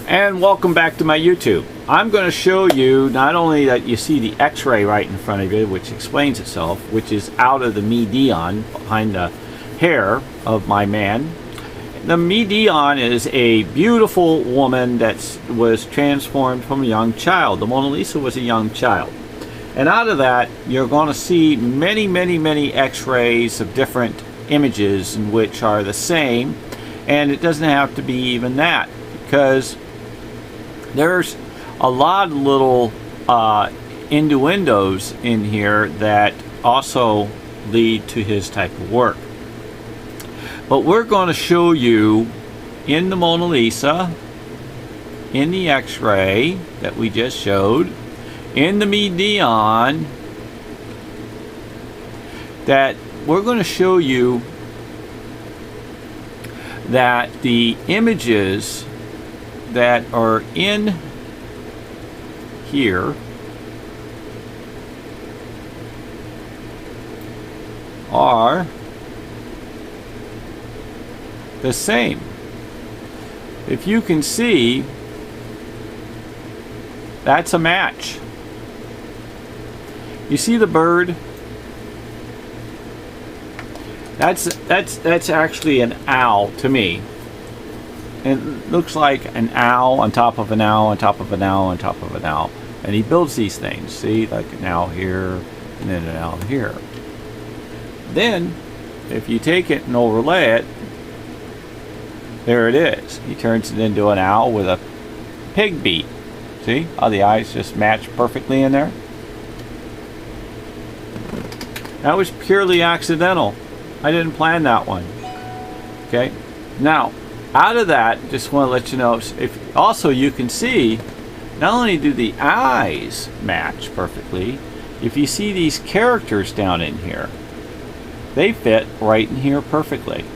And welcome back to my YouTube. I'm going to show you not only that you see the x-ray right in front of you, which explains itself, which is out of the median behind the hair of my man. The median is a beautiful woman that was transformed from a young child. The Mona Lisa was a young child. And out of that, you're going to see many x-rays of different images in which are the same. And it doesn't have to be even that, because there's a lot of little innuendos in here that also lead to his type of work. But we're going to show you in the Mona Lisa, in the x-ray that we just showed, in the median, that we're going to show you that the images that are in here are the same. If you can see, that's a match. You see the bird? That's actually an owl to me. It looks like an owl on top of an owl on top of an owl on top of an owl. And he builds these things. See, like an owl here and then an owl here. Then, if you take it and overlay it, there it is. He turns it into an owl with a pig beak. See how the eyes just match perfectly in there? That was purely accidental. I didn't plan that one. Okay? Now, out of that, just want to let you know, if also you can see, not only do the eyes match perfectly, if you see these characters down in here, they fit right in here perfectly.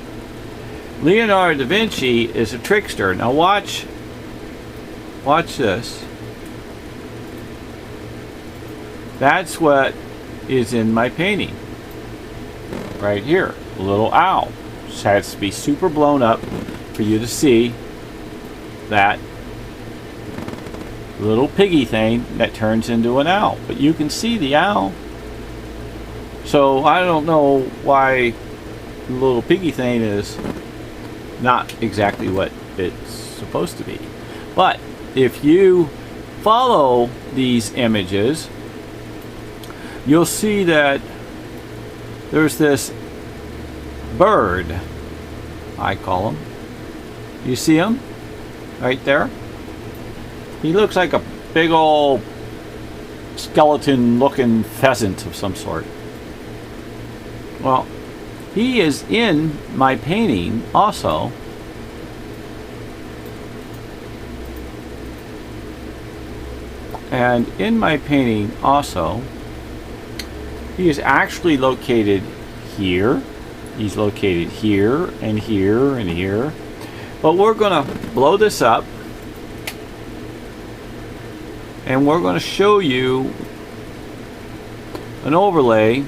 Leonardo da Vinci is a trickster. Now watch this. That's what is in my painting. Right here, a little owl. Just has to be super blown up for you to see that little piggy thing that turns into an owl. But you can see the owl. So I don't know why the little piggy thing is not exactly what it's supposed to be. But if you follow these images, you'll see that there's this bird, I call him. You see him? Right there? He looks like a big old skeleton looking pheasant of some sort. Well, he is in my painting also. And in my painting also, he is actually located here. He's located here and here and here. But we're going to blow this up. And we're going to show you an overlay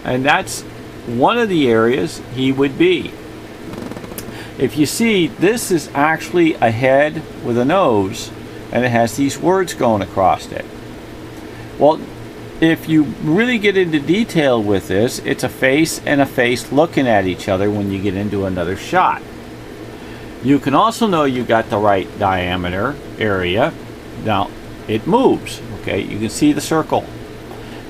and that's one of the areas he would be. If you see, this is actually a head with a nose, and it has these words going across it. Well, if you really get into detail with this, it's a face and a face looking at each other when you get into another shot. You can also know you got the right diameter area. Now, it moves, okay? You can see the circle.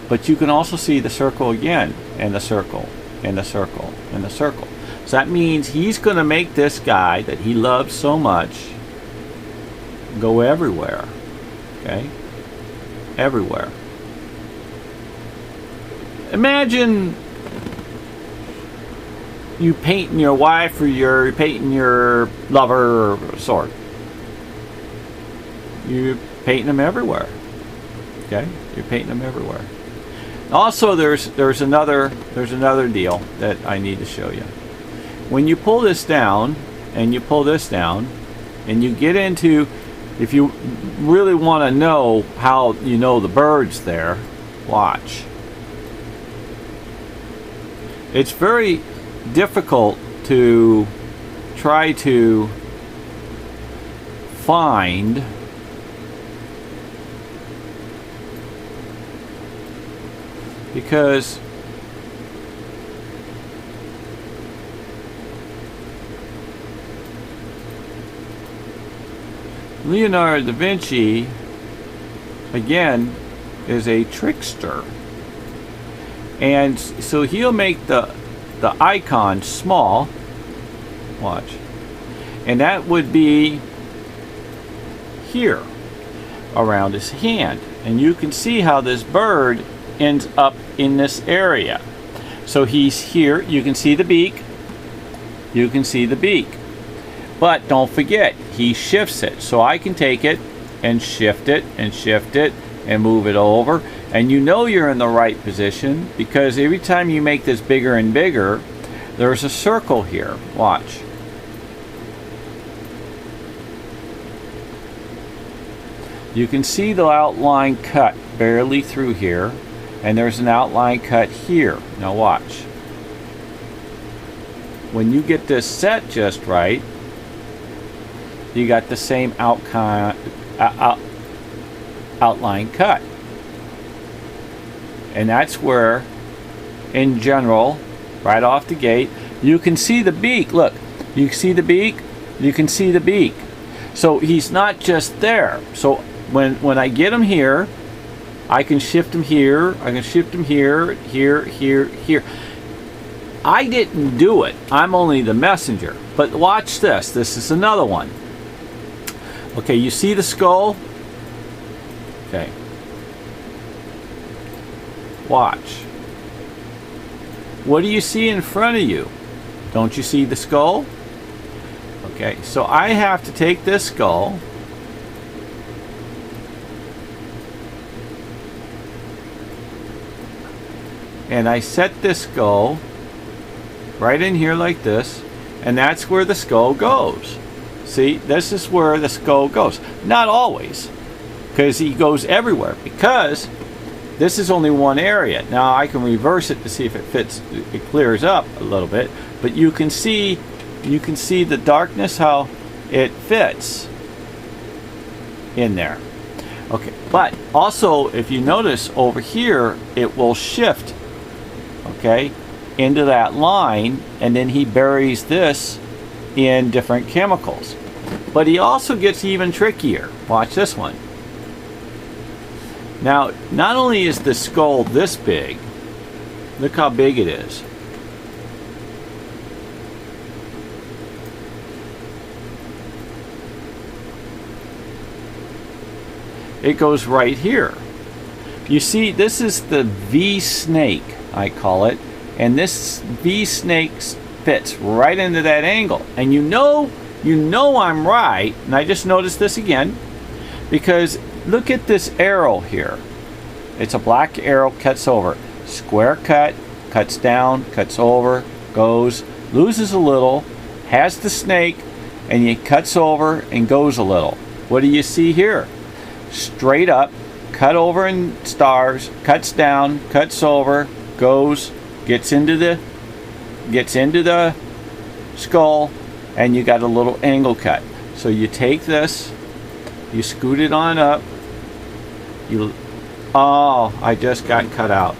But you can also see the circle again, and the circle, and the circle, and the circle. So that means he's going to make this guy that he loves so much go everywhere. Okay? Everywhere. Imagine you painting your wife or you're painting your lover or sort. You're painting them everywhere. Okay? You're painting them everywhere. Also, there's another deal that I need to show you. When you pull this down and you pull this down and you get into, if you really want to know how you know the bird's there, watch. it's very difficult to try to find because Leonardo da Vinci, again, is a trickster. And so he'll make the icon small. Watch. And that would be here around his hand. And you can see how this bird ends up in this area. So he's here. You can see the beak. You can see the beak. But don't forget, he shifts it. So I can take it and shift it and shift it and move it over. And you know you're in the right position because every time you make this bigger and bigger, there's a circle here. Watch. You can see the outline cut barely through here, and there's an outline cut here. Now watch. When you get this set just right, you got the same outline cut. And that's where, in general, right off the gate, you can see the beak. Look, you see the beak? You can see the beak. So he's not just there. So when I get him here, I can shift him here. I can shift him here, here, here, here. I didn't do it. I'm only the messenger. But watch this. This is another one. Okay, you see the skull? Okay. Watch. What do you see in front of you? Don't you see the skull? Okay, so I have to take this skull and I set this skull right in here like this, and that's where the skull goes. See, this is where the skull goes. Not always, because he goes everywhere, because this is only one area. Now I can reverse it to see if it fits, it clears up a little bit, but you can see the darkness, how it fits in there. Okay, but also if you notice over here, it will shift, okay, into that line, and then he buries this in different chemicals. But he also gets even trickier. Watch this one. Now, not only is the skull this big, look how big it is. It goes right here. You see, this is the V snake, I call it, and this V snake fits right into that angle. And you know I'm right, and I just noticed this again, because look at this arrow here. It's a black arrow, cuts over. Square cut, cuts down, cuts over, goes, loses a little, has the snake, and it cuts over and goes a little. What do you see here? Straight up, cut over in stars, cuts down, cuts over, goes, gets into the skull, and you got a little angle cut. So you take this, you scoot it on up, oh, I just got cut out.